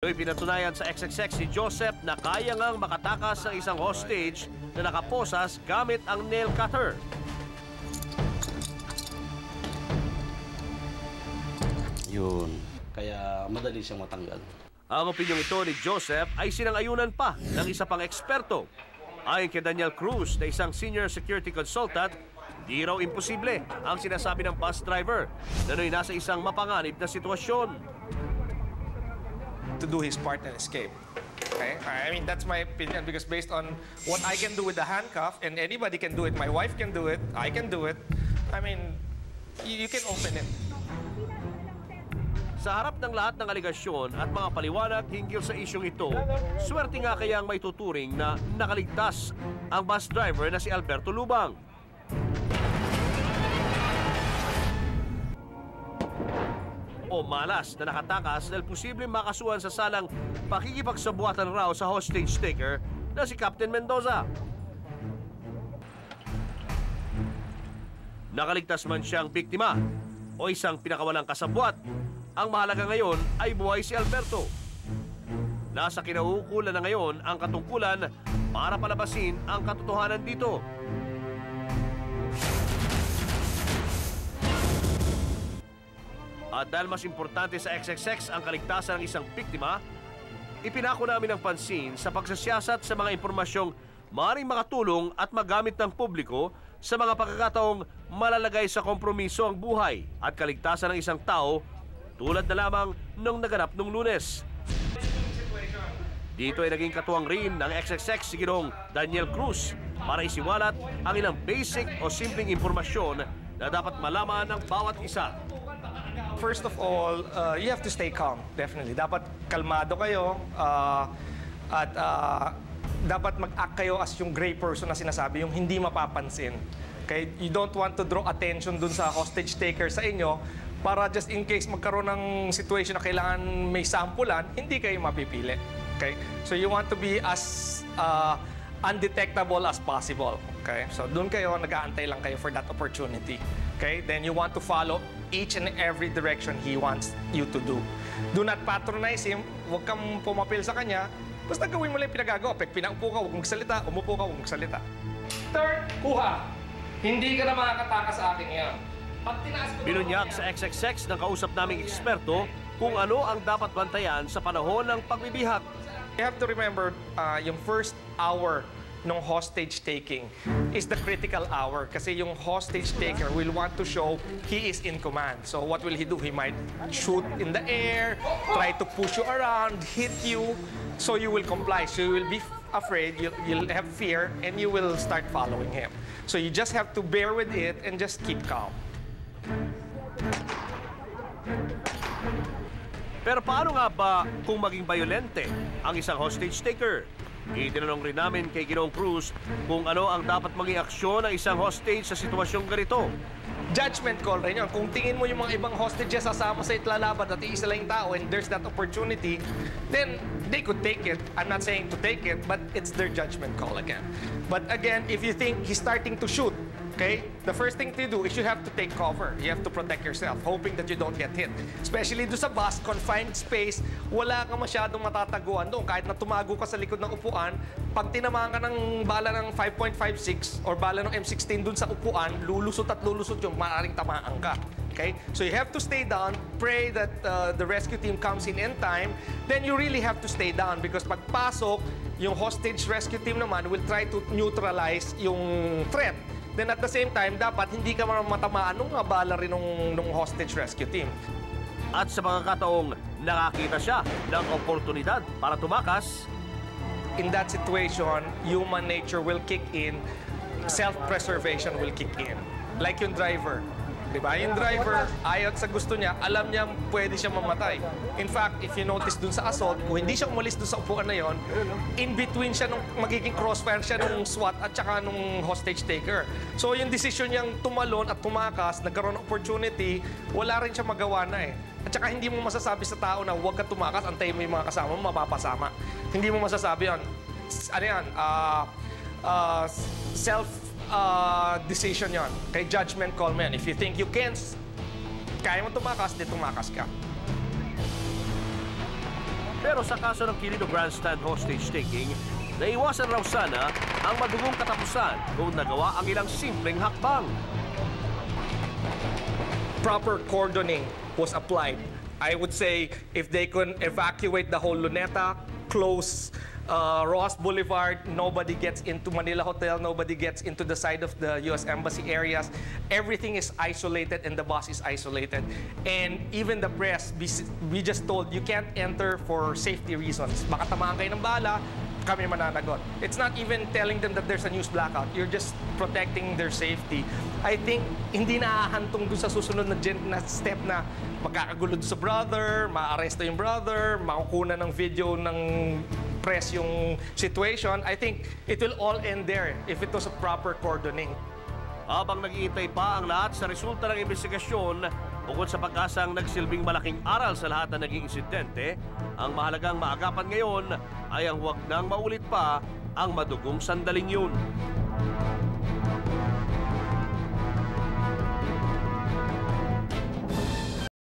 Pinatunayan sa XXX si Joseph na kaya ngang makatakas ng isang hostage na nakaposas gamit ang nail cutter. Yun, kaya madali siyang matanggal. Ang opinyong ito ni Joseph ay sinang-ayunan pa ng isa pang eksperto. Ayon kay Daniel Cruz na isang senior security consultant, di raw imposible ang sinasabi ng bus driver na no'y nasa isang mapanganib na sitwasyon. To do his part and escape. Okay? I mean, that's my opinion because based on what I can do with the handcuff, and anybody can do it, my wife can do it, I can do it. I mean, you can open it. Sa harap ng lahat ng aligasyon at mga paliwanag hinggil sa isyong ito, swerte nga kayang may tuturing na nakaligtas ang bus driver na si Alberto Lubang. O malas na nakatakas dahil posibleng makasuhan sa salang pakikipagsabuatan raw sa hostage taker na si Captain Mendoza. Nakaligtas man siyang biktima o isang pinakawalang kasabwat, ang mahalaga ngayon ay buhay si Alberto. Nasa kinauukulan na ngayon ang katungkulan para palabasin ang katotohanan dito. At dahil mas importante sa XXX ang kaligtasan ng isang biktima, ipinako namin ang pansin sa pagsasiyasat sa mga impormasyong maaaring makatulong at magamit ng publiko sa mga pagkakataong malalagay sa kompromiso ang buhay at kaligtasan ng isang tao tulad na lamang nung naganap nung Lunes. Dito ay naging katuwang rin ng XXX si Ginoong Daniel Cruz para isiwalat ang ilang basic o simpleng impormasyon na dapat malaman ng bawat isa. First of all, you have to stay calm, definitely. Dapat kalmado kayo at dapat mag-act kayo as yung gray person na sinasabi, yung hindi mapapansin. Okay? You don't want to draw attention dun sa hostage taker sa inyo para just in case magkaroon ng situation na kailangan may sampulan, hindi kayo mapipili. Okay? So you want to be as undetectable as possible. Okay? So dun kayo, nag-aantay lang kayo for that opportunity. Okay? Then you want to follow each and every direction he wants you to do. Do not patronize him. Huwag kang pumapil sa kanya. Basta gawin mo lang yung pinagagawa. Pag pinaupo ka, huwag mong salita. Umupo ka, huwag mong salita. Third, kuha. Hindi ka na makakatakas sa akin yan. Pag tinaas ko... Binunyag sa XXX ng kausap naming eksperto kung ano ang dapat bantayan sa panahon ng pagbibihag. You have to remember, yung first hour ng hostage taking is the critical hour kasi yung hostage taker will want to show he is in command. So what will he do? He might shoot in the air, try to push you around, hit you, so you will comply. So you will be afraid, you'll have fear, and you will start following him. So you just have to bear with it and just keep calm. Pero paano nga ba kung maging bayolente ang isang hostage taker? Itinanong rin namin kay Ginoong Cruz kung ano ang dapat maging aksyon ng isang hostage sa sitwasyong ganito. Judgment call rin yun. Kung tingin mo yung mga ibang hostages sasama sa itlalaban at iisa lang yung tao and there's that opportunity, then they could take it. I'm not saying to take it, but it's their judgment call again. But again, if you think he's starting to shoot, okay, the first thing to do is you have to take cover. You have to protect yourself, hoping that you don't get hit. Especially doon sa bus, confined space, wala kang masyadong matataguan doon. Kahit na tumago ka sa likod ng upuan, pag tinamaan ka ng bala ng 5.56 or bala ng M16 doon sa upuan, lulusot at lulusot yung maaaring tamaan ka. Okay? So you have to stay down, pray that the rescue team comes in time, then you really have to stay down because pagpasok, yung hostage rescue team naman will try to neutralize yung threat. Then at the same time, dapat hindi ka matamaan nung bala rin nung hostage rescue team. At sa mga kataong nakakita siya ng oportunidad para tumakas, in that situation, human nature will kick in, self-preservation will kick in. Like yung driver. Diba? Yung driver, ayaw sa gusto niya, alam niya pwede siya mamatay. In fact, if you notice dun sa assault, kung hindi siya umalis dun sa upuan na yon, in between siya nung magiging crossfire siya nung SWAT at saka nung hostage taker. So yung decision niyang tumalon at tumakas, nagkaroon ng opportunity, wala rin siya magawa na eh. At saka hindi mo masasabi sa tao na huwag ka tumakas, antayin mo yung mga kasama mo, mapapasama. Hindi mo masasabi yun. Ano yan? Decision yon. Kay judgment call mo yan. If you think you can, kaya mo tumakas, di tumakas ka. Pero sa kaso ng Quirino Grandstand hostage-taking, naiwasan raw sana ang madugong katapusan kung nagawa ang ilang simpleng hakbang. Proper cordoning was applied. I would say if they could evacuate the whole Luneta, close Ross Boulevard, nobody gets into Manila Hotel, nobody gets into the side of the U.S. Embassy areas. Everything is isolated and the bus is isolated. And even the press, we just told you can't enter for safety reasons. Baka tamaan kayo ng bala, kami mananagot. It's not even telling them that there's a news blackout. You're just protecting their safety. I think hindi naahantong doon sa susunod na step na magkakagulo sa brother, maaresto yung brother, makukunan ng video ng press yung situation. I think it will all end there if it was a proper cordoning. Habang nag-iintay pa ang lahat sa resulta ng investigasyon, bukod sa pag-asang nagsilbing malaking aral sa lahat na naging insidente, ang mahalagang maagapan ngayon ay ang huwag nang maulit pa ang madugong sandaling yun.